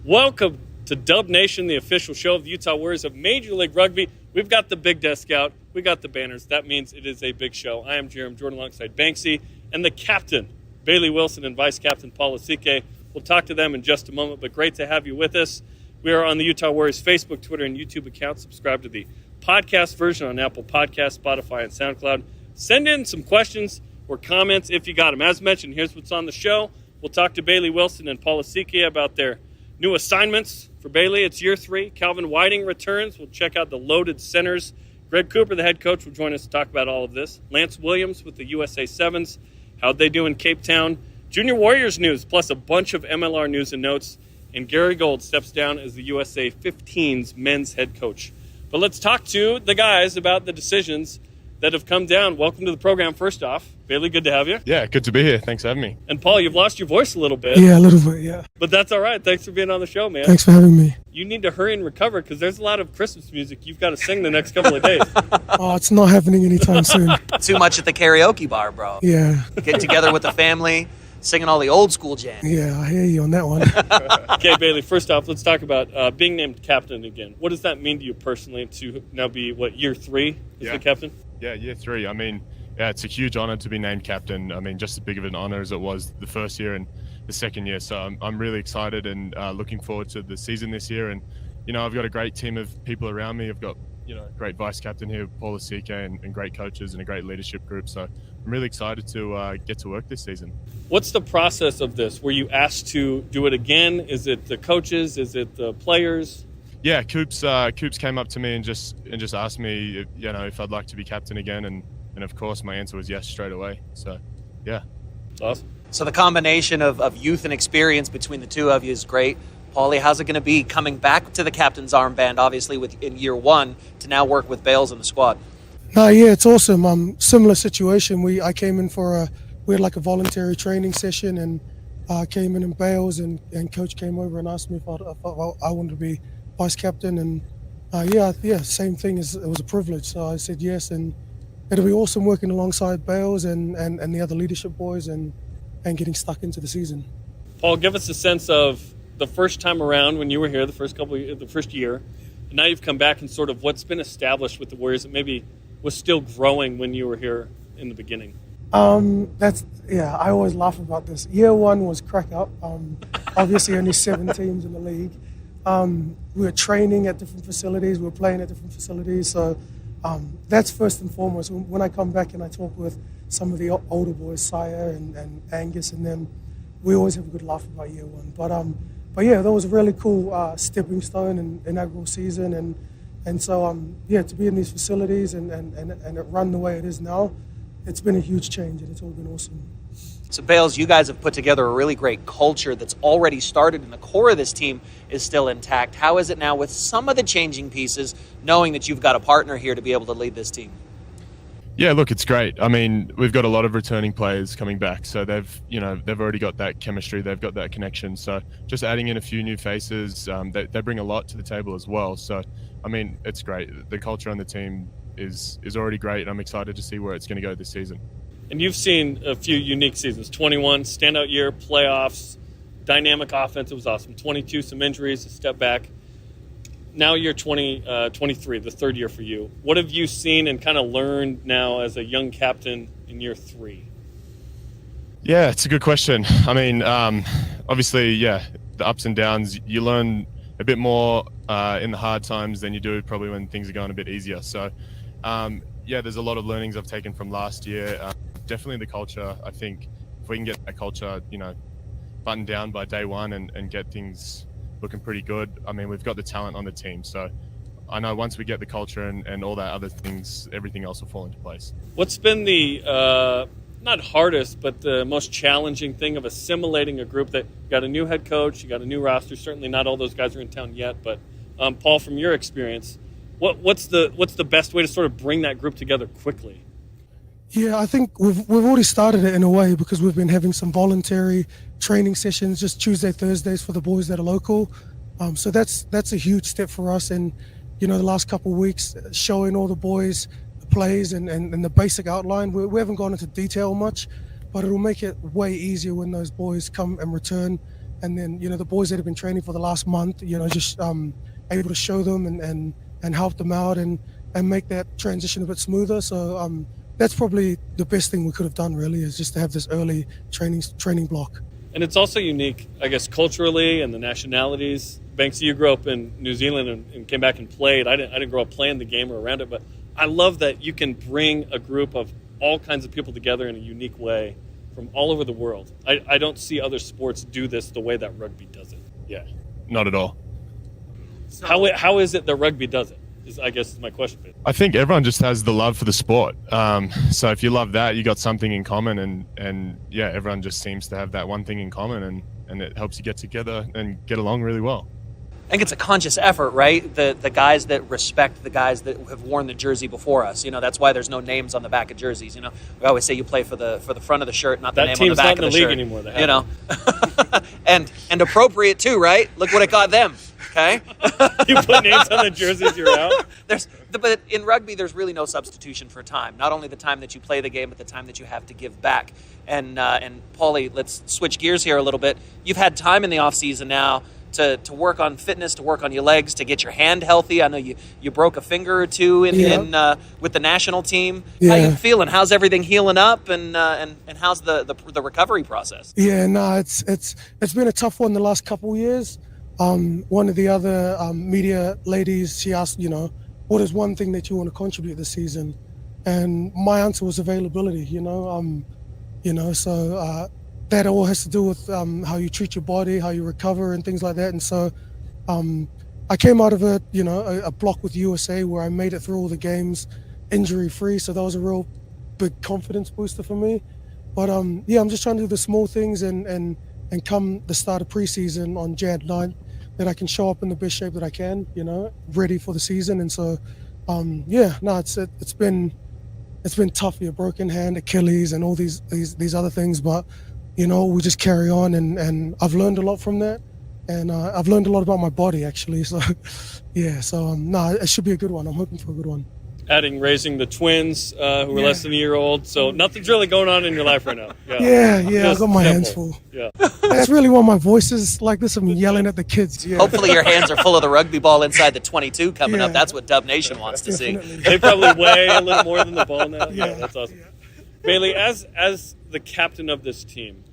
Welcome to Dub Nation, the official show of the Utah Warriors of Major League Rugby. We've got the big desk out. We got the banners. That means it is a big show. I am Jarom Jordan alongside Banksy and the captain, Bailey Wilson, and vice captain, Paul Lasike. We'll talk to them in just a moment, but great to have you with us. We are on the Utah Warriors Facebook, Twitter, and YouTube account. Subscribe to the podcast version on Apple Podcasts, Spotify, and SoundCloud. Send in some questions or comments if you got them. As mentioned, here's what's on the show. We'll talk to Bailey Wilson and Paul Lasike about their new assignments. For Bailey, it's year 3. Calvin Whiting returns. We'll check out the loaded centers. Greg Cooper, the head coach, will join us to talk about all of this. Lance Williams with the USA Sevens. How'd they do in Cape Town? Junior Warriors news, plus a bunch of MLR news and notes. And Gary Gold steps down as the USA 15's men's head coach. But let's talk to the guys about the decisions that have come down. Welcome to the program, first off. Bailey, good to have you. Yeah, good to be here. Thanks for having me. And Paul, you've lost your voice a little bit. Yeah, a little bit, yeah. But that's all right. Thanks for being on the show, man. Thanks for having me. You need to hurry and recover because there's a lot of Christmas music you've got to sing the next couple of days. Oh, it's not happening anytime soon. Too much at the karaoke bar, bro. Yeah. Get together with the family, singing all the old school jams. Yeah, I hear you on that one. Okay, Bailey, first off, let's talk about being named captain again. What does that mean to you personally to now be, year 3 as the captain? Yeah, year 3. I mean, yeah, it's a huge honor to be named captain. I mean, just as big of an honor as it was the first year and the second year. So I'm really excited and looking forward to the season this year. And, you know, I've got a great team of people around me. I've got, you know, a great vice captain here, Paul Lasike, and great coaches and a great leadership group. So I'm really excited to get to work this season. What's the process of this? Were you asked to do it again? Is it the coaches? Is it the players? Yeah, Coops came up to me and just asked me, if I'd like to be captain again, and of course my answer was yes straight away. So, yeah, awesome. So the combination of youth and experience between the two of you is great. Paulie, how's it going to be coming back to the captain's armband, obviously in year 1, to now work with Bales in the squad? Yeah, it's awesome. Similar situation. I came in we had like a voluntary training session, and I came in Bales, and coach came over and asked me if I wanted to be vice captain, and same thing. It was a privilege, so I said yes, and it'll be awesome working alongside Bales and the other leadership boys and getting stuck into the season. Paul, give us a sense of the first time around when you were here, the first year, and now you've come back and sort of what's been established with the Warriors that maybe was still growing when you were here in the beginning. I always laugh about this. Year 1 was crack up. Obviously only 7 teams in the league. We were training at different facilities, we were playing at different facilities, so that's first and foremost. When I come back and I talk with some of the older boys, Sire and Angus and them, we always have a good laugh about year 1. But yeah, that was a really cool stepping stone and inaugural season, and so to be in these facilities and it run the way it is now, it's been a huge change and it's all been awesome. So, Bales, you guys have put together a really great culture that's already started, and the core of this team is still intact. How is it now with some of the changing pieces, knowing that you've got a partner here to be able to lead this team? Yeah, look, it's great. I mean, we've got a lot of returning players coming back, so they've already got that chemistry, they've got that connection. So just adding in a few new faces, they bring a lot to the table as well. So, I mean, it's great. The culture on the team is already great, and I'm excited to see where it's going to go this season. And you've seen a few unique seasons. 21, standout year, playoffs, dynamic offense. It was awesome. 22, some injuries, a step back. Now you're 23, the third year for you. What have you seen and kind of learned now as a young captain in year 3? Yeah, it's a good question. I mean, obviously, the ups and downs, you learn a bit more in the hard times than you do probably when things are going a bit easier. So, there's a lot of learnings I've taken from last year. Definitely the culture. I think if we can get that culture, buttoned down by day 1 and get things looking pretty good, I mean, we've got the talent on the team. So I know once we get the culture and all that other things, everything else will fall into place. What's been the, not hardest, but the most challenging thing of assimilating a group that got a new head coach, you got a new roster? Certainly not all those guys are in town yet, but Paul, from your experience, what's the best way to sort of bring that group together quickly? Yeah, I think we've already started it in a way because we've been having some voluntary training sessions just Tuesday, Thursdays for the boys that are local. So that's a huge step for us. And, the last couple of weeks showing all the boys the plays and the basic outline. We haven't gone into detail much, but it'll make it way easier when those boys come and return and then the boys that have been training for the last month, just able to show them and help them out and make that transition a bit smoother. So that's probably the best thing we could have done, really, is just to have this early training block. And it's also unique, I guess, culturally and the nationalities. Banksy, you grew up in New Zealand and came back and played. I didn't grow up playing the game or around it, but I love that you can bring a group of all kinds of people together in a unique way from all over the world. I don't see other sports do this the way that rugby does it. Yeah, not at all. So, how is it that rugby does it? I guess is my question. I think everyone just has the love for the sport. So if you love that, you got something in common, and yeah, everyone just seems to have that one thing in common, and it helps you get together and get along really well. I think it's a conscious effort, right? The guys that respect the guys that have worn the jersey before us. That's why there's no names on the back of jerseys. We always say you play for the front of the shirt, not the name on the back of the shirt. That team's not in the league anymore. and appropriate too, right? Look what it got them. Okay. You put names on the jerseys, you're out. But in rugby, there's really no substitution for time. Not only the time that you play the game, but the time that you have to give back. And Paulie, let's switch gears here a little bit. You've had time in the off season now to work on fitness, to work on your legs, to get your hand healthy. I know you broke a finger or two with the national team. Yeah. How you feeling? How's everything healing up, and how's the recovery process? Yeah, no, it's been a tough one the last couple of years. One of the other media ladies, she asked, what is one thing that you want to contribute this season? And my answer was availability. So that all has to do with how you treat your body, how you recover, and things like that. And so I came out of a block with USA where I made it through all the games injury-free. So that was a real big confidence booster for me. But I'm just trying to do the small things and come the start of preseason on Jan 9th, that I can show up in the best shape that I can, ready for the season. And so, it's been tough. A broken hand, Achilles, and all these other things, but we just carry on, and I've learned a lot from that, and I've learned a lot about my body, actually. So, yeah. So, it should be a good one. I'm hoping for a good one. Raising the twins who are less than a year old, so nothing's really going on in your life right now. Yeah, I've got my hands full. Yeah, that's really why my voice is like this. I'm yelling at the kids. Yeah. Hopefully your hands are full of the rugby ball inside the 22 coming up. That's what Dub Nation wants to see. They probably weigh a little more than the ball now. Yeah, that's awesome. Yeah. Bailey, as the captain of this team,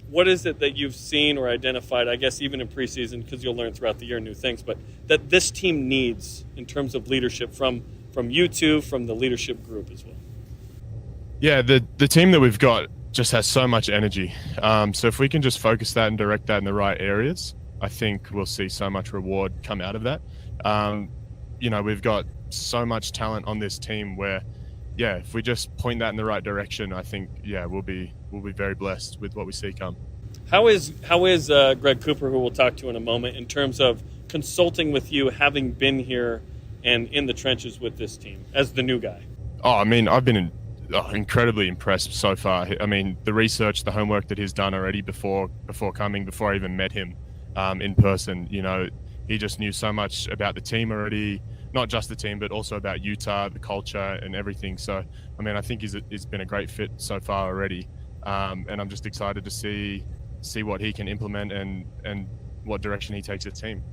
what is it that you've seen or identified, I guess even in preseason, because you'll learn throughout the year new things, but that this team needs in terms of leadership from you two, from the leadership group as well? Yeah, the team that we've got just has so much energy. So if we can just focus that and direct that in the right areas, I think we'll see so much reward come out of that. We've got so much talent on this team where, if we just point that in the right direction, I think, we'll be very blessed with what we see come. How is Greg Cooper, who we'll talk to in a moment, in terms of consulting with you, having been here and in the trenches with this team as the new guy? I've been incredibly impressed so far. The research, the homework that he's done already before I even met him in person. He just knew so much about the team already, not just the team, but also about Utah, the culture, and everything. So, I think he's been a great fit so far already, and I'm just excited to see what he can implement and what direction he takes the team.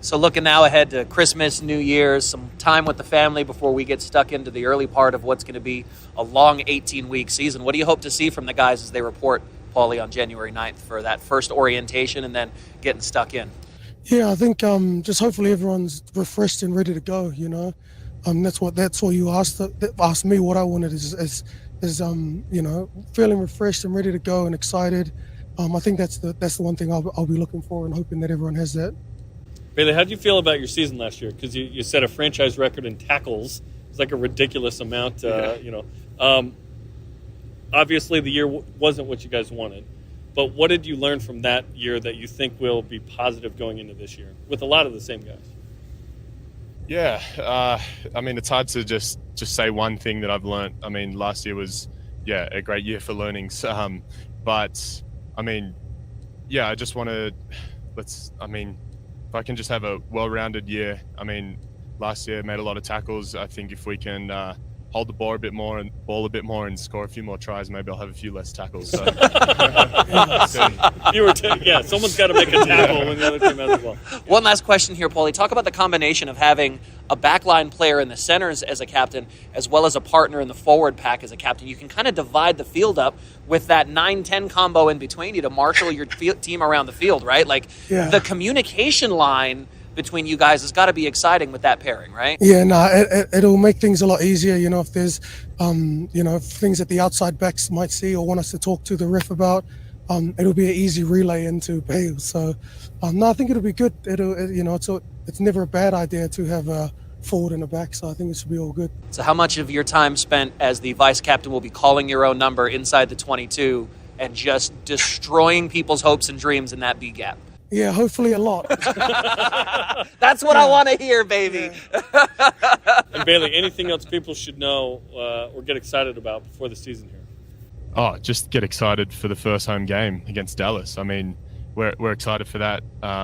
So looking now ahead to Christmas, New Year's, some time with the family before we get stuck into the early part of what's going to be a long 18-week season. What do you hope to see from the guys as they report, Paulie, on January 9th for that first orientation and then getting stuck in? Yeah, I think just hopefully everyone's refreshed and ready to go. That's what you asked me. What I wanted is feeling refreshed and ready to go and excited. I think that's the one thing I'll be looking for and hoping that everyone has that. Bailey, how did you feel about your season last year? Because you set a franchise record in tackles. It's like a ridiculous amount. Obviously, the year wasn't what you guys wanted. But what did you learn from that year that you think will be positive going into this year with a lot of the same guys? Yeah, it's hard to just say one thing that I've learned. Last year was, a great year for learnings. But, I just want to, if I can just have a well-rounded year. Last year made a lot of tackles. I think if we can hold the ball a bit more and score a few more tries, maybe I'll have a few less tackles. So. Someone's got to make a tackle when the other team has the ball. One last question here, Paulie. Talk about the combination of having a backline player in the centers as a captain, as well as a partner in the forward pack as a captain. You can kind of divide the field up with that 9-10 combo in between you to marshal your team around the field, right? Like the communication line between you guys has got to be exciting with that pairing, right? Yeah, it'll make things a lot easier. If there's, things that the outside backs might see or want us to talk to the ref about, it'll be an easy relay into Bale. So, I think it'll be good. It's never a bad idea to have a forward and a back. So I think it should be all good. So how much of your time spent as the vice captain will be calling your own number inside the 22 and just destroying people's hopes and dreams in that B gap? Yeah, hopefully a lot. That's what I want to hear, baby. Yeah. And Bailey, anything else people should know or get excited about before the season here? Oh, just get excited for the first home game against Dallas. I mean, we're excited for that.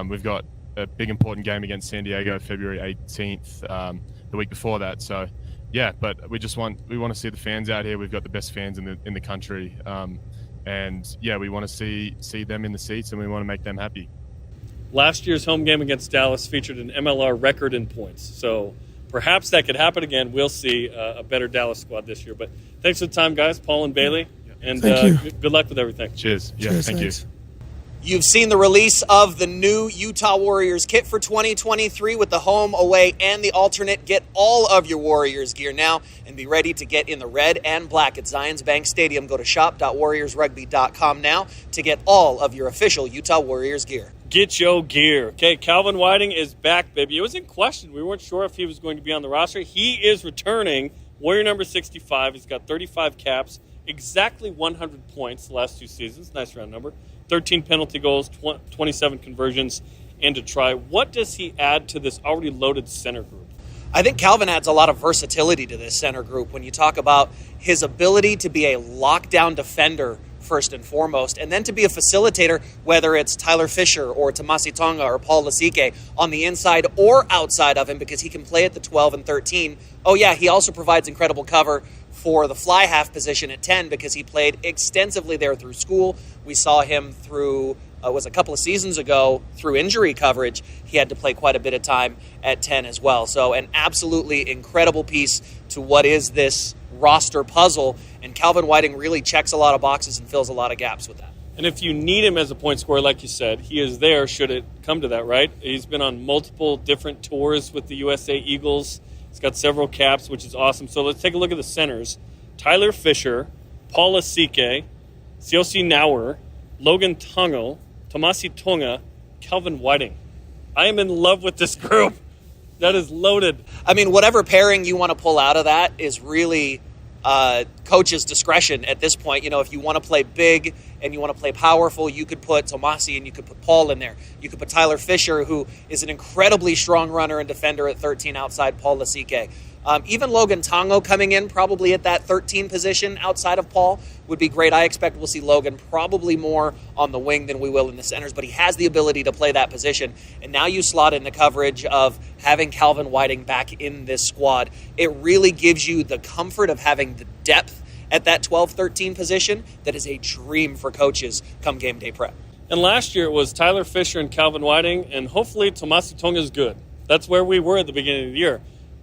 We've got a big important game against San Diego, February 18th, the week before that. So, yeah, but we want to see the fans out here. We've got the best fans in the country, and yeah, we want to see them in the seats, and we want to make them happy. Last year's home game against Dallas featured an MLR record in points, so perhaps that could happen again. We'll see a better Dallas squad this year. But thanks for the time, guys, Paul and Bailey, and good luck with everything. Cheers. Yeah, Cheers, thank thanks. you. You've seen the release of the new Utah Warriors kit for 2023 with the home, away, and the alternate. Get all of your Warriors gear now and be ready to get in the red and black at Zions Bank Stadium. Go to shop.warriorsrugby.com now to get all of your official Utah Warriors gear. Get your gear. Okay, Calvin Whiting is back, baby. It was in question. We weren't sure if he was going to be on the roster. He is returning. Warrior number 65. He's got 35 caps, exactly 100 points the last 2 seasons. Nice round number. 13 penalty goals, 27 conversions, and a try. What does he add to this already loaded center group? I think Calvin adds a lot of versatility to this center group when you talk about his ability to be a lockdown defender first and foremost, and then to be a facilitator, whether it's Tyler Fisher or Tomasi Tonga or Paul Lasike on the inside or outside of him, because he can play at the 12 and 13. Oh yeah, he also provides incredible cover for the fly half position at 10 because he played extensively there through school. We saw him through, was a couple of seasons ago, through injury coverage. He had to play quite a bit of time at 10 as well. So an absolutely incredible piece to what is this roster puzzle, and Calvin Whiting really checks a lot of boxes and fills a lot of gaps with that. And if you need him as a point scorer, like you said, he is there should it come to that, right? He's been on multiple different tours with the USA Eagles. He's got several caps, which is awesome. So let's take a look at the centers. Tyler Fisher, Paul Lasike, Siosi Nauer, Logan Tungo, Tomasi Tonga, Calvin Whiting. I am in love with this group. That is loaded. I mean, whatever pairing you want to pull out of that is really coach's discretion at this point. You know, if you want to play big and you want to play powerful, you could put Tomasi and you could put Paul in there. You could put Tyler Fisher, who is an incredibly strong runner and defender at 13 outside Paul Lasike. Even Logan Tongo coming in probably at that 13 position outside of Paul would be great. I expect we'll see Logan probably more on the wing than we will in the centers, but he has the ability to play that position. And now you slot in the coverage of having Calvin Whiting back in this squad. It really gives you the comfort of having the depth at that 12-13 position that is a dream for coaches come game day prep. And last year it was Tyler Fisher and Calvin Whiting, and hopefully Tomasi Tonga is good. That's where we were at the beginning of the year.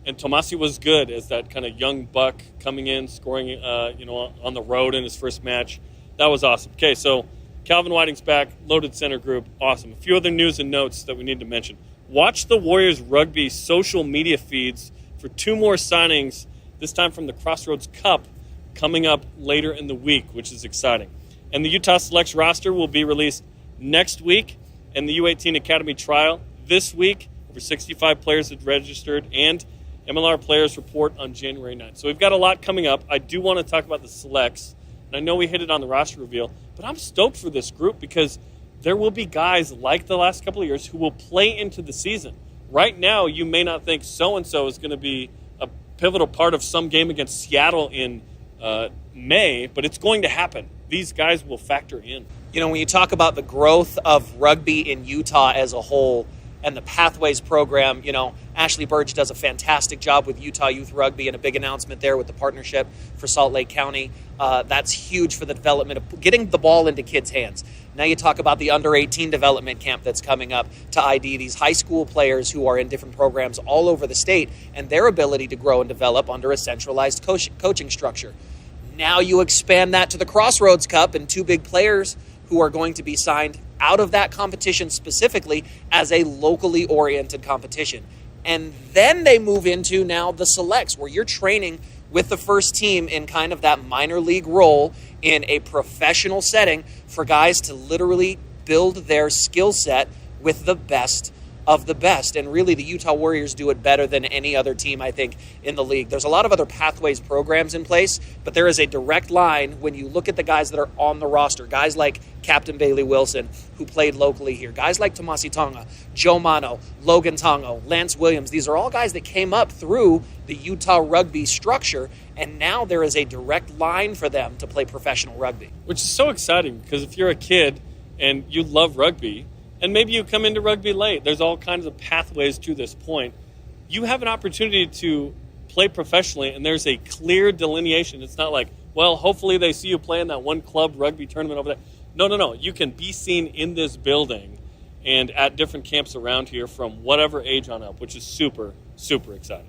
And Tomasi was good as that kind of young buck coming in, scoring on the road in his first match. That was awesome. Okay, so Calvin Whiting's back, loaded center group, awesome. A few other news and notes that we need to mention. Watch the Warriors Rugby social media feeds for 2 more signings, this time from the Crossroads Cup, coming up later in the week, which is exciting. And the Utah Selects roster will be released next week, and the U18 Academy trial this week. Over 65 players have registered, and MLR players report on January 9th. So we've got a lot coming up. I do want to talk about the selects. And I know we hit it on the roster reveal, but I'm stoked for this group because there will be guys like the last couple of years who will play into the season. Right now, you may not think so-and-so is going to be a pivotal part of some game against Seattle in May, but it's going to happen. These guys will factor in. You know, when you talk about the growth of rugby in Utah as a whole, and the Pathways program. Ashley Burge does a fantastic job with Utah Youth Rugby, and a big announcement there with the partnership for Salt Lake County. That's huge for the development of getting the ball into kids' hands. Now you talk about the under-18 development camp that's coming up to ID these high school players who are in different programs all over the state and their ability to grow and develop under a centralized coaching structure. Now you expand that to the Crossroads Cup and 2 big players who are going to be signed out of that competition specifically as a locally oriented competition. And then they move into now the selects, where you're training with the first team in kind of that minor league role in a professional setting for guys to literally build their skill set with the best of the best. And really, the Utah Warriors do it better than any other team, I think, in the league. There's a lot of other Pathways programs in place, but there is a direct line when you look at the guys that are on the roster. Guys like Captain Bailey Wilson, who played locally here. Guys like Tomasi Tonga, Joe Mano, Logan Tongo, Lance Williams. These are all guys that came up through the Utah rugby structure, and now there is a direct line for them to play professional rugby. Which is so exciting, because if you're a kid and you love rugby, and maybe you come into rugby late, there's all kinds of pathways to this point. You have an opportunity to play professionally, and there's a clear delineation. It's not like, well, hopefully they see you play in that one club rugby tournament over there. No. You can be seen in this building and at different camps around here from whatever age on up, which is super, super exciting.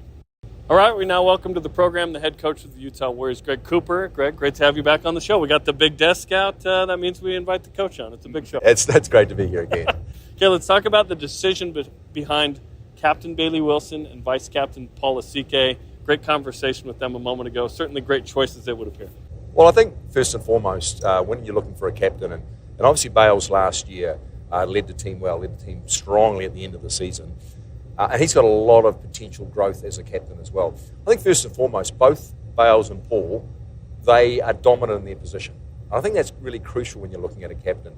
All right, we now welcome to the program the head coach of the Utah Warriors, Greg Cooper. Greg, great to have you back on the show. We got the big desk out. That means we invite the coach on. It's a big show. That's great to be here again. Okay, let's talk about the decision behind Captain Bailey Wilson and Vice Captain Paul Lasike. Great conversation with them a moment ago. Certainly great choices, it would appear. Well, I think first and foremost, when you're looking for a captain, and obviously Bales last year led the team well, led the team strongly at the end of the season. And he's got a lot of potential growth as a captain as well. I think first and foremost, both Bales and Paul, they are dominant in their position. And I think that's really crucial when you're looking at a captain.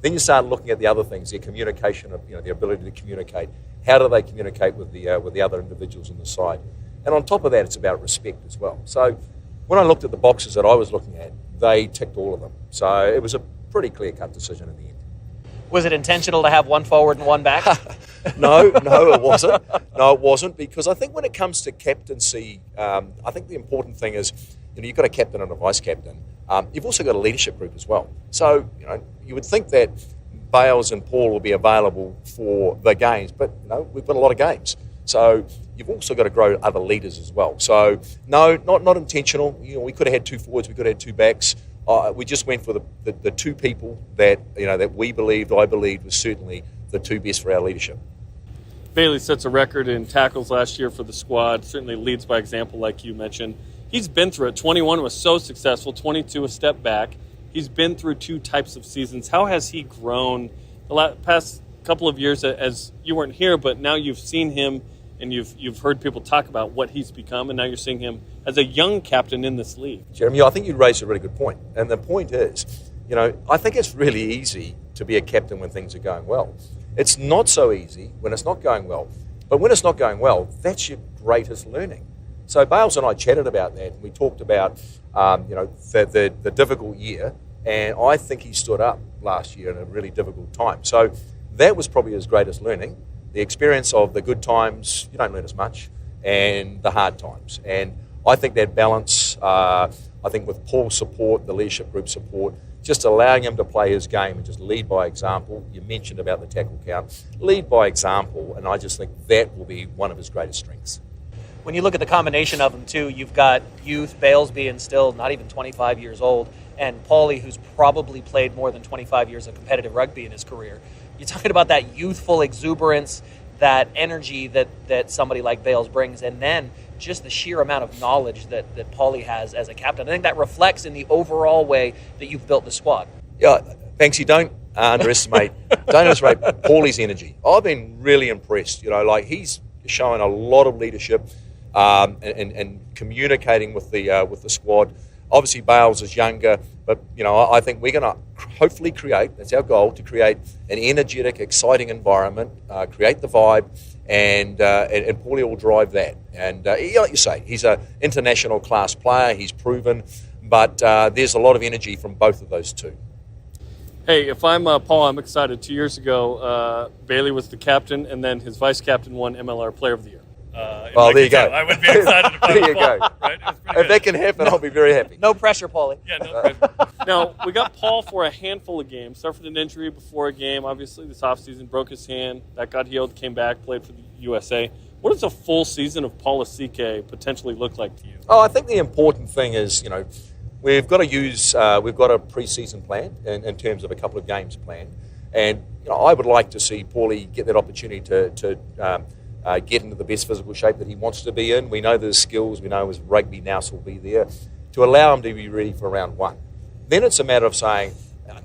Then you start looking at the other things, their communication, of their ability to communicate. How do they communicate with the other individuals on the side? And on top of that, it's about respect as well. So when I looked at the boxes that I was looking at, they ticked all of them. So it was a pretty clear-cut decision in the end. Was it intentional to have one forward and one back? No, it wasn't. No, it wasn't, because I think when it comes to captaincy, I think the important thing is, you've got a captain and a vice captain. You've also got a leadership group as well. So, you would think that Bales and Paul will be available for the games, but we've got a lot of games. So you've also got to grow other leaders as well. So no, not intentional. We could have had 2 forwards, we could have had 2 backs. We just went for the 2 people that I believed was certainly the 2 best for our leadership. Bailey sets a record in tackles last year for the squad, certainly leads by example like you mentioned. He's been through it. 21 was so successful, 22 a step back. He's been through 2 types of seasons. How has he grown the past couple of years, as you weren't here, but now you've seen him and you've heard people talk about what he's become, and now you're seeing him as a young captain in this league? Jeremy, I think you raised a really good point. And the point is, I think it's really easy to be a captain when things are going well. It's not so easy when it's not going well. But when it's not going well, that's your greatest learning. So Bales and I chatted about that. We talked about, the difficult year, and I think he stood up last year in a really difficult time. So that was probably his greatest learning. The experience of the good times, you don't learn as much, and the hard times. And I think that balance, with Paul's support, the leadership group support, just allowing him to play his game and just lead by example. You mentioned about the tackle count. Lead by example, and I just think that will be one of his greatest strengths. When you look at the combination of them, too, you've got youth, Bales being still not even 25 years old, and Paulie, who's probably played more than 25 years of competitive rugby in his career. You're talking about that youthful exuberance, that energy that somebody like Bales brings, and then just the sheer amount of knowledge that Paulie has as a captain. I think that reflects in the overall way that you've built the squad. Yeah, Banksy, don't underestimate Paulie's energy. I've been really impressed. He's showing a lot of leadership and communicating with the squad. Obviously, Bales is younger, but I think we're going to hopefully create. That's our goal, to create an energetic, exciting environment, create the vibe, and Paulie will drive that. And like you say, he's an international class player. He's proven, but there's a lot of energy from both of those 2. Hey, if I'm Paul, I'm excited. 2 years ago, Bailey was the captain, and then his vice captain won MLR Player of the Year. Well, there you go. I would be excited if I There was you Paul, go. right? It was pretty If good. that can happen, I'll be very happy. No pressure, Paulie. Yeah, no pressure. Now, we got Paul for a handful of games. Suffered an injury before a game. Obviously, this offseason, broke his hand. That got healed, came back, played for the USA. What does a full season of Paul Lasike potentially look like to you? Oh, I think the important thing is, we've got a preseason plan in terms of a couple of games planned. And I would like to see Paulie get that opportunity to get into the best physical shape that he wants to be in. We know there's skills, we know his rugby nous will be there, to allow him to be ready for round one. Then it's a matter of saying,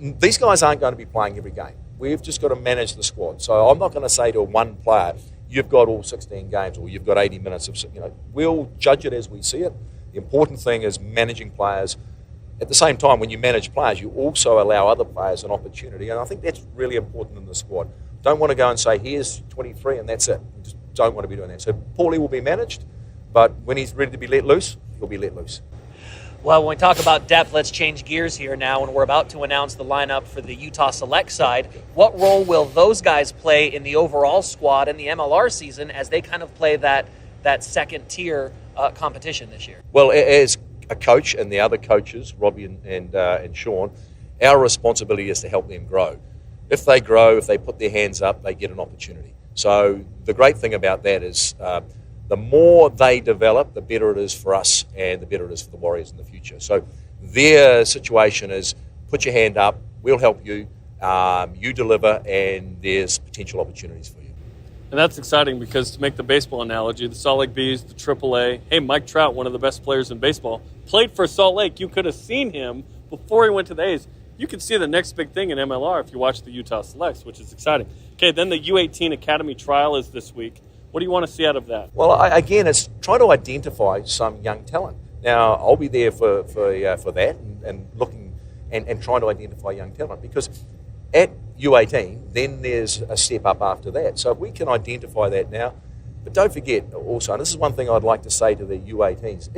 these guys aren't going to be playing every game. We've just got to manage the squad. So I'm not going to say to one player, you've got all 16 games or you've got 80 minutes of, we'll judge it as we see it. The important thing is managing players. At the same time, when you manage players, you also allow other players an opportunity, and I think that's really important in the squad. Don't want to go and say, here's 23 and that's it. We just don't want to be doing that. So Paulie will be managed, but when he's ready to be let loose, he'll be let loose. Well, when we talk about depth, let's change gears here now, and we're about to announce the lineup for the Utah Select side. What role will those guys play in the overall squad in the MLR season as they kind of play that second-tier competition this year? Well, as a coach and the other coaches, Robbie and Sean, our responsibility is to help them grow. If they grow, if they put their hands up, they get an opportunity. So the great thing about that is the more they develop, the better it is for us and the better it is for the Warriors in the future. So their situation is put your hand up, we'll help you, you deliver, and there's potential opportunities for you. And that's exciting because, to make the baseball analogy, the Salt Lake Bees, the AAA, hey, Mike Trout, one of the best players in baseball, played for Salt Lake. You could have seen him before he went to the A's. You could see the next big thing in MLR if you watch the Utah Selects, which is exciting. Okay, then the U18 Academy trial is this week. What do you want to see out of that? Well, again, it's trying to identify some young talent. Now, I'll be there for that and looking and trying to identify young talent, because at U18, then there's a step up after that. So if we can identify that now, but don't forget also, and this is one thing I'd like to say to the U18s,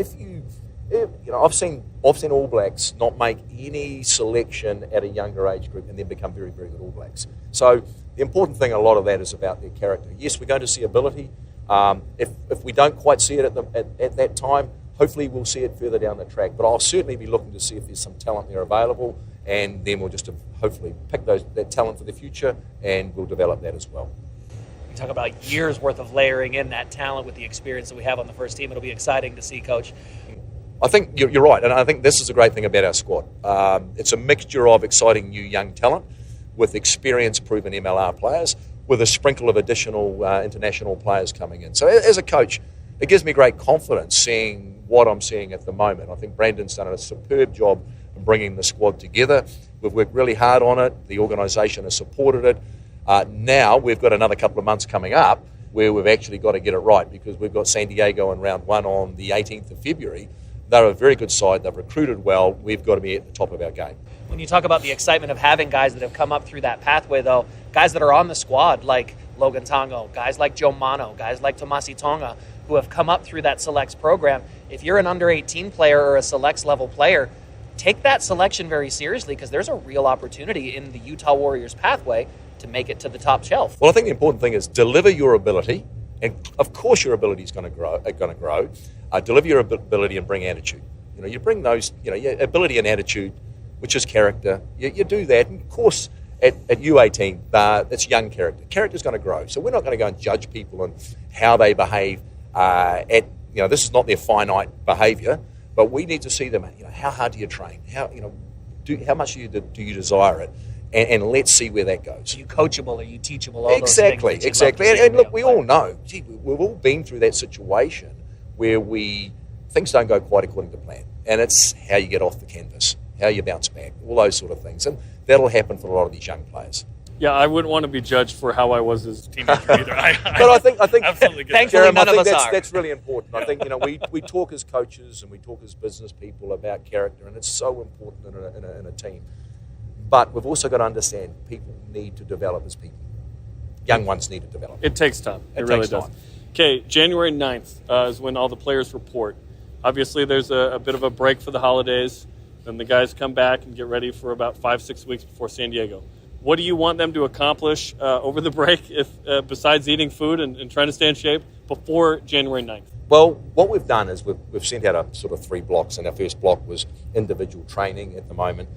I've seen All Blacks not make any selection at a younger age group and then become very, very good All Blacks. So the important thing, a lot of that is about their character. Yes, we're going to see ability. If we don't quite see it at that time, hopefully we'll see it further down the track. But I'll certainly be looking to see if there's some talent there available, and then we'll just hopefully pick that talent for the future, and we'll develop that as well. You talk about years worth of layering in that talent with the experience that we have on the first team. It'll be exciting to see, Coach. I think you're right, and I think this is a great thing about our squad. It's a mixture of exciting new young talent with experience-proven MLR players, with a sprinkle of additional international players coming in. So as a coach, it gives me great confidence seeing what I'm seeing at the moment. I think Brandon's done a superb job in bringing the squad together. We've worked really hard on it. The organisation has supported it. Now we've got another couple of months coming up where we've actually got to get it right, because we've got San Diego in round one on the 18th of February. They're a very good side. They've recruited well. We've got to be at the top of our game. When you talk about the excitement of having guys that have come up through that pathway, though, guys that are on the squad like Logan Tongo, guys like Joe Mano, guys like Tomasi Tonga, who have come up through that Selects program, if you're an under-18 player or a Selects level player, take that selection very seriously, because there's a real opportunity in the Utah Warriors pathway to make it to the top shelf. Well, I think the important thing is deliver your ability, and of course your ability is going to grow. Deliver your ability and bring attitude. You bring those, your ability and attitude, which is character. You do that, and of course at U18, it's young character. Character's going to grow, so we're not going to go and judge people on how they behave. This is not their finite behaviour, but we need to see them. How hard do you train? How much do you desire it? And let's see where that goes. Are you coachable? Are you teachable? All Exactly. Those things And look, we all know. We've all been through that situation where things don't go quite according to plan, and it's how you get off the canvas, how you bounce back, all those sort of things, and that'll happen for a lot of these young players. Yeah, I wouldn't want to be judged for how I was as a teenager either. But I think absolutely get Thankfully, Jarom, none I of think us are. that's really important. I think we talk as coaches and we talk as business people about character, and it's so important in a team. But we've also got to understand people need to develop as people. Young ones need to develop. It takes time. It really takes does. time. Okay, January 9th is when all the players report. Obviously, there's a bit of a break for the holidays. Then the guys come back and get ready for about 5-6 weeks before San Diego. What do you want them to accomplish over the break, if besides eating food and trying to stay in shape, before January 9th? Well, what we've done is we've sent out a sort of 3 blocks, and our first block was individual training at the moment.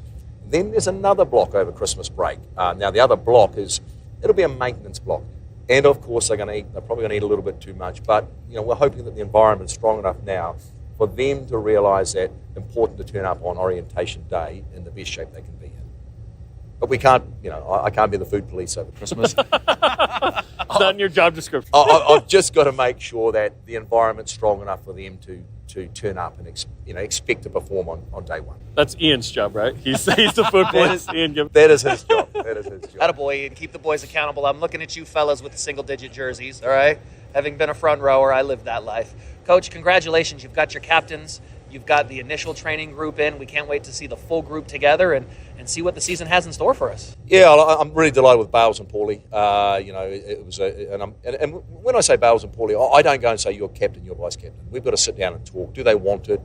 Then there's another block over Christmas break. Now, the other block it'll be a maintenance block. And, of course, they're probably going to eat a little bit too much. But, we're hoping that the environment's strong enough now for them to realise that important to turn up on orientation day in the best shape they can be in. But we can't, I can't be the food police over Christmas. It's not in your job description. I've just got to make sure that the environment's strong enough for them to turn up and expect to perform on day one. That's Ian's job, right? He's the food police. Ian Gibbons. That is his job. That is his job. Attaboy, Ian. Keep the boys accountable. I'm looking at you fellas with the single-digit jerseys, all right? Having been a front rower, I lived that life. Coach, congratulations. You've got your captains. You've got the initial training group in. We can't wait to see the full group together and see what the season has in store for us. Yeah, I'm really delighted with Bales and Paulie. It was and when I say Bales and Paulie, I don't go and say you're captain, you're vice captain. We've got to sit down and talk. Do they want it?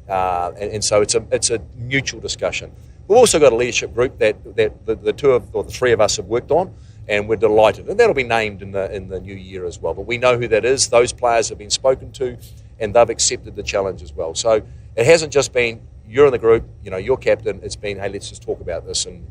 And so it's a mutual discussion. We've also got a leadership group that the 3 of us have worked on, and we're delighted. And that'll be named in the new year as well. But we know who that is. Those players have been spoken to, and they've accepted the challenge as well. So it hasn't just been, you're in the group, you're captain. It's been, hey, let's just talk about this, and,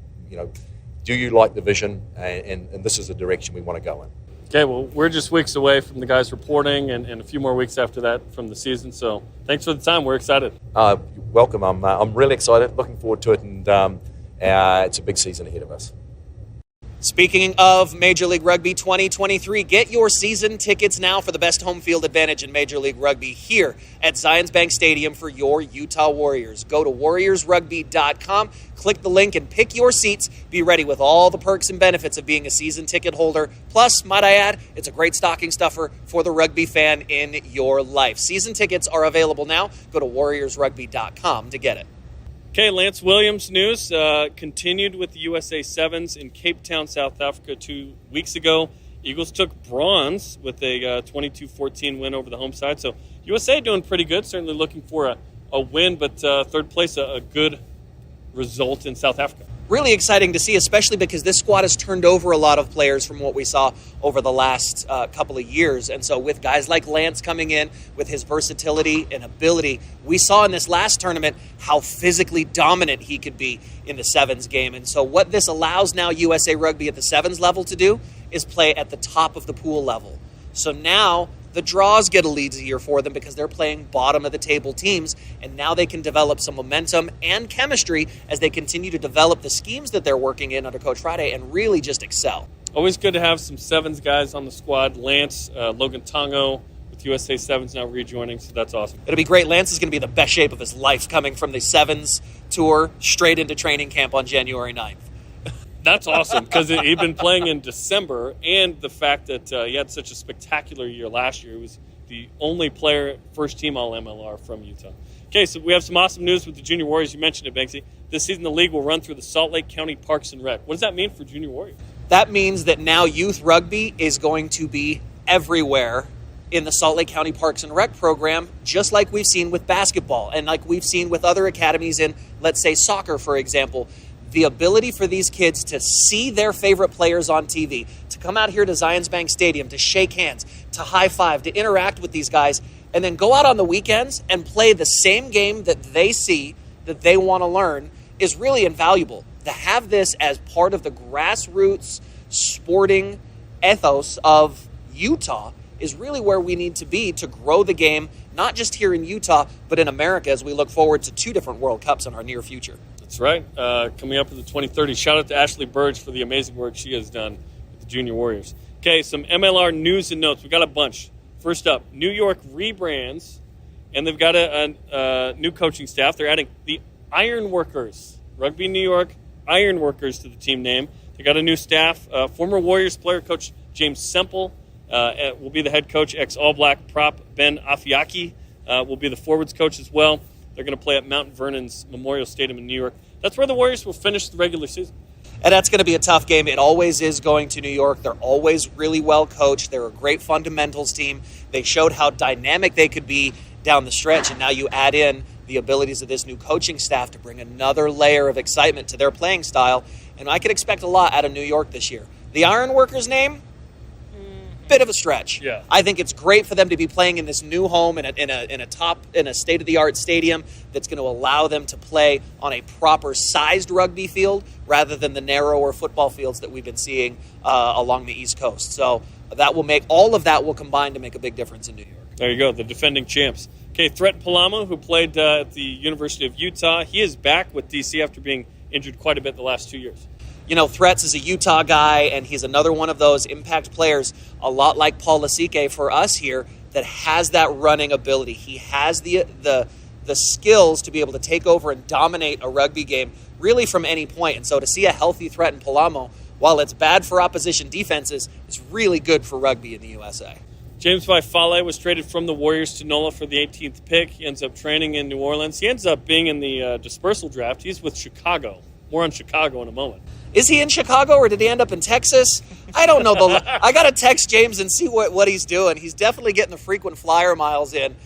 do you like the vision? And this is the direction we want to go in. Okay, well, we're just weeks away from the guys reporting and a few more weeks after that from the season. So thanks for the time. We're excited. Welcome. I'm really excited, looking forward to it, and it's a big season ahead of us. Speaking of Major League Rugby 2023, get your season tickets now for the best home field advantage in Major League Rugby here at Zions Bank Stadium for your Utah Warriors. Go to warriorsrugby.com, click the link, and pick your seats. Be ready with all the perks and benefits of being a season ticket holder. Plus, might I add, it's a great stocking stuffer for the rugby fan in your life. Season tickets are available now. Go to warriorsrugby.com to get it. Okay, Lance Williams news continued with the USA Sevens in Cape Town, South Africa 2 weeks ago. Eagles took bronze with a 22-14 win over the home side. So USA doing pretty good, certainly looking for a win, but third place, a good result in South Africa. Really exciting to see, especially because this squad has turned over a lot of players from what we saw over the last couple of years. And so with guys like Lance coming in, with his versatility and ability, we saw in this last tournament how physically dominant he could be in the sevens game. And so what this allows now USA Rugby at the sevens level to do is play at the top of the pool level. So now the draws get a little easier for them because they're playing bottom of the table teams, and now they can develop some momentum and chemistry as they continue to develop the schemes that they're working in under Coach Friday and really just excel. Always good to have some sevens guys on the squad. Lance, Logan Tongo with USA Sevens now rejoining, so that's awesome. It'll be great. Lance is going to be in the best shape of his life coming from the sevens tour straight into training camp on January 9th. That's awesome because he'd been playing in December, and the fact that he had such a spectacular year last year. He was the only player, first team All-MLR from Utah. Okay, so we have some awesome news with the Junior Warriors. You mentioned it, Banksy. This season, the league will run through the Salt Lake County Parks and Rec. What does that mean for Junior Warriors? That means that now youth rugby is going to be everywhere in the Salt Lake County Parks and Rec program, just like we've seen with basketball and like we've seen with other academies in, let's say, soccer, for example. The ability for these kids to see their favorite players on TV, to come out here to Zions Bank Stadium, to shake hands, to high five, to interact with these guys, and then go out on the weekends and play the same game that they see, that they want to learn, is really invaluable. To have this as part of the grassroots sporting ethos of Utah is really where we need to be to grow the game, not just here in Utah, but in America as we look forward to 2 different World Cups in our near future. That's right. Coming up in the 2030. Shout out to Ashley Burge for the amazing work she has done with the Junior Warriors. Okay, some MLR news and notes. We got a bunch. First up, New York rebrands, and they've got a new coaching staff. They're adding the Ironworkers, Rugby New York Ironworkers to the team name. They got a new staff. Former Warriors player coach James Semple will be the head coach. Ex-All Black prop Ben Afiaki will be the forwards coach as well. They're going to play at Mount Vernon's Memorial Stadium in New York. That's where the Warriors will finish the regular season. And that's going to be a tough game. It always is going to New York. They're always really well coached. They're a great fundamentals team. They showed how dynamic they could be down the stretch, and now you add in the abilities of this new coaching staff to bring another layer of excitement to their playing style. And I could expect a lot out of New York this year. The Ironworkers name, bit of a stretch. Yeah. I think it's great for them to be playing in this new home in a state-of-the-art stadium that's going to allow them to play on a proper sized rugby field rather than the narrower football fields that we've been seeing along the East Coast. So that will make all of that will combine to make a big difference in New York. There you go, the defending champs. Okay, Threat Palamo, who played at the University of Utah, he is back with DC after being injured quite a bit the last 2 years. You know, Threats is a Utah guy, and he's another one of those impact players, a lot like Paul Lasike for us here, that has that running ability. He has the skills to be able to take over and dominate a rugby game really from any point. And so to see a healthy Threat in Palamo, while it's bad for opposition defenses, is really good for rugby in the USA. James Vaifale was traded from the Warriors to NOLA for the 18th pick. He ends up training in New Orleans. He ends up being in the dispersal draft. He's with Chicago. More on Chicago in a moment. Is he in Chicago or did he end up in Texas? I don't know. I got to text James and see what he's doing. He's definitely getting the frequent flyer miles in.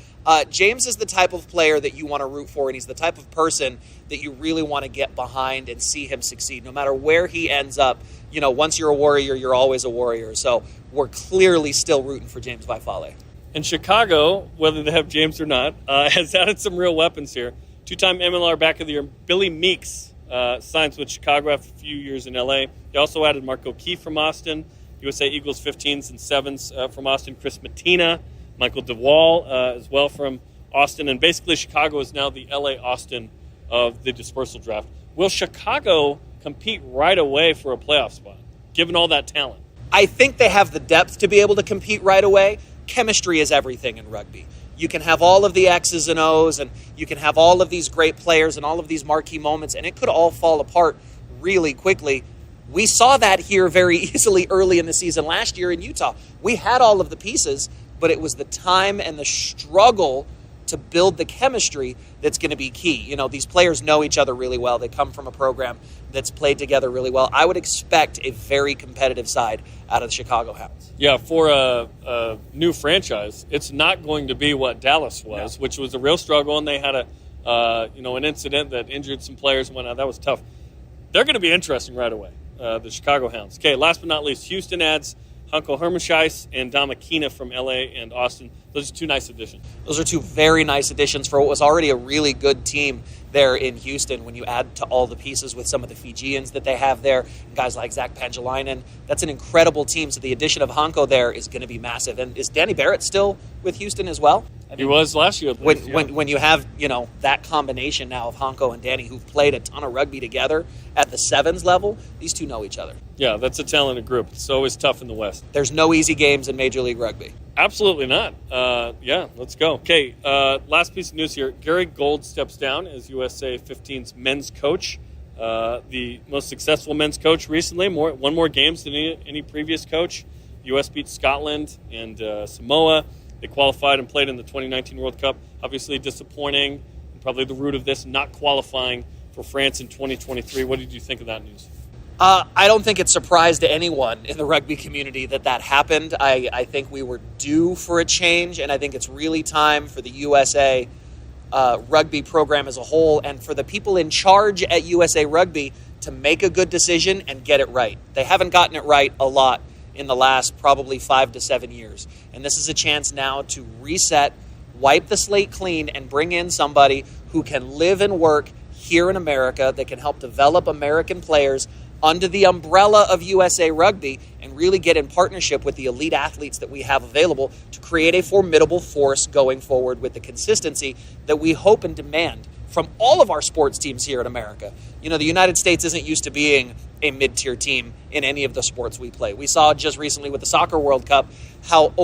James is the type of player that you want to root for, and he's the type of person that you really want to get behind and see him succeed. No matter where he ends up, you know, once you're a Warrior, you're always a Warrior. So we're clearly still rooting for James Vaifale. And Chicago, whether they have James or not, has added some real weapons here. Two-time MLR back of the year, Billy Meeks, signs with Chicago after a few years in LA. They also added Mark O'Keefe from Austin, USA Eagles 15s and 7s from Austin, Chris Matina, Michael DeWall as well from Austin. And basically Chicago is now the LA Austin of the dispersal draft. Will Chicago compete right away for a playoff spot, given all that talent? I think they have the depth to be able to compete right away. Chemistry is everything in rugby. You can have all of the X's and O's, and you can have all of these great players and all of these marquee moments, and it could all fall apart really quickly. We saw that here very easily early in the season last year in Utah. We had all of the pieces, but it was the time and the struggle to build the chemistry that's going to be key. You know, these players know each other really well. They come from a program that's played together really well. I would expect a very competitive side out of the Chicago Hounds. Yeah, for a new franchise, it's not going to be what Dallas was, which was a real struggle, and they had an incident that injured some players and whatnot. That was tough. They're going to be interesting right away, the Chicago Hounds. Okay, last but not least, Houston adds Hanko Hermanscheis and Damakina from LA and Austin. Those are two nice additions. Those are two very nice additions for what was already a really good team there in Houston. When you add to all the pieces with some of the Fijians that they have there, guys like Zach Pangelainen, that's an incredible team. So the addition of Hanko there is going to be massive. And is Danny Barrett still with Houston as well? I mean, he was last year. When you have, you know, that combination now of Hanko and Danny, who've played a ton of rugby together at the sevens level, these two know each other. Yeah, that's a talented group. It's always tough in the West. There's no easy games in Major League Rugby. Absolutely not. Let's go. Okay, last piece of news here. Gary Gold steps down as USA 15's men's coach. The most successful men's coach recently. Won more games than any previous coach. U.S. beat Scotland and Samoa. They qualified and played in the 2019 World Cup. Obviously disappointing. Probably the root of this, not qualifying for France in 2023. What did you think of that news? I don't think it's a surprise to anyone in the rugby community that happened. I think we were due for a change, and I think it's really time for the USA rugby program as a whole and for the people in charge at USA Rugby to make a good decision and get it right. They haven't gotten it right a lot in the last probably 5 to 7 years. And this is a chance now to reset, wipe the slate clean, and bring in somebody who can live and work here in America, that can help develop American players under the umbrella of USA Rugby and really get in partnership with the elite athletes that we have available to create a formidable force going forward with the consistency that we hope and demand from all of our sports teams here in America. You know, the United States isn't used to being a mid-tier team in any of the sports we play. We saw just recently with the Soccer World Cup how they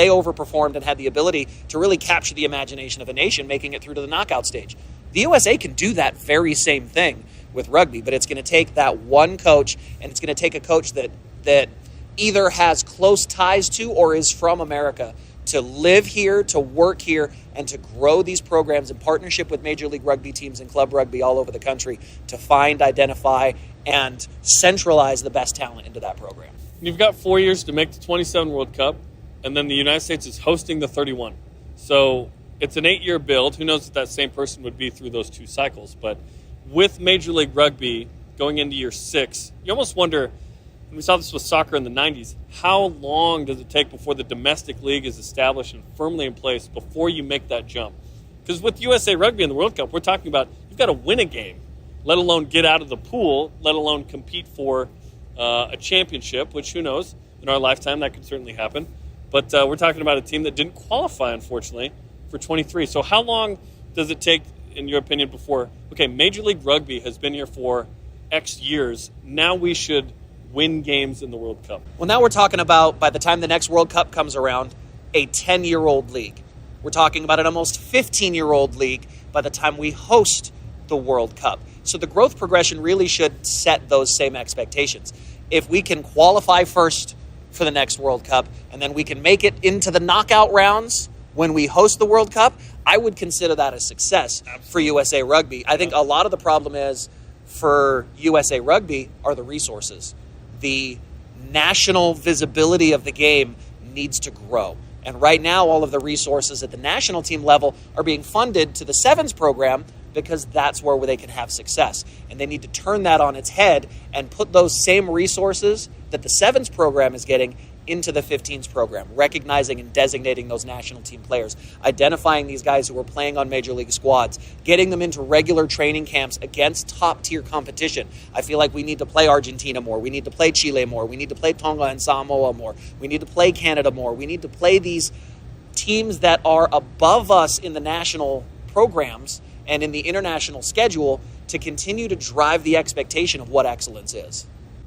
overperformed and had the ability to really capture the imagination of a nation, making it through to the knockout stage. The USA can do that very same thing with rugby, but it's going to take that one coach, and it's going to take a coach that either has close ties to or is from America to live here, to work here, and to grow these programs in partnership with Major League Rugby teams and club rugby all over the country to find, identify, and centralize the best talent into that program. You've got 4 years to make the 27 World Cup, and then the United States is hosting the 31. So it's an 8-year build. Who knows if that same person would be through those 2 cycles? But with Major League Rugby going into year 6, you almost wonder, and we saw this with soccer in the 90s, how long does it take before the domestic league is established and firmly in place before you make that jump? Because with USA Rugby in the World Cup, we're talking about you've got to win a game, let alone get out of the pool, let alone compete for a championship, which who knows, in our lifetime that could certainly happen. But we're talking about a team that didn't qualify, unfortunately, for 23. So how long does it take, in your opinion, before, okay, Major League Rugby has been here for X years, now we should win games in the World Cup? Well, now we're talking about, by the time the next World Cup comes around, a 10-year-old league. We're talking about an almost 15-year-old league by the time we host the World Cup. So the growth progression really should set those same expectations. If we can qualify first for the next World Cup, and then we can make it into the knockout rounds when we host the World Cup, I would consider that a success for USA Rugby. I think a lot of the problem is for USA Rugby are the resources. The national visibility of the game needs to grow. And right now, all of the resources at the national team level are being funded to the Sevens program because that's where they can have success. And they need to turn that on its head and put those same resources that the Sevens program is getting into the 15s program, recognizing and designating those national team players, identifying these guys who are playing on major league squads, getting them into regular training camps against top-tier competition. I feel like we need to play Argentina more. We need to play Chile more. We need to play Tonga and Samoa more. We need to play Canada more. We need to play these teams that are above us in the national programs and in the international schedule to continue to drive the expectation of what excellence is.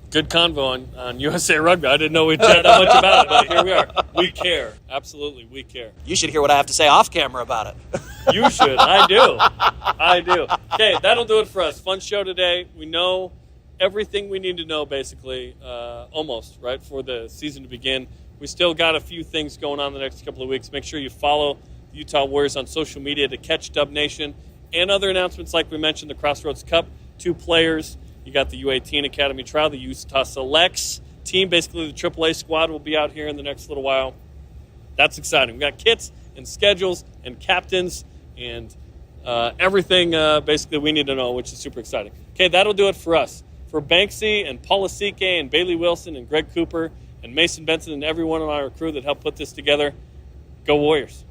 Good convo on USA Rugby. I didn't know we chatted that much about it, but here we are. We care. Absolutely, we care. You should hear what I have to say off camera about it. You should. I do. I do. Okay, that'll do it for us. Fun show today. We know everything we need to know, basically, almost, right, for the season to begin. We still got a few things going on the next couple of weeks. Make sure you follow the Utah Warriors on social media to catch Dub Nation and other announcements like we mentioned, the Crossroads Cup, 2 players. You got the U18 Academy trial, the Utah Selects team. Basically, the AAA squad will be out here in the next little while. That's exciting. We got kits and schedules and captains and everything basically we need to know, which is super exciting. Okay, that'll do it for us. For Banksy and Paul Lasike and Bailey Wilson and Greg Cooper and Mason Benson and everyone on our crew that helped put this together, go Warriors.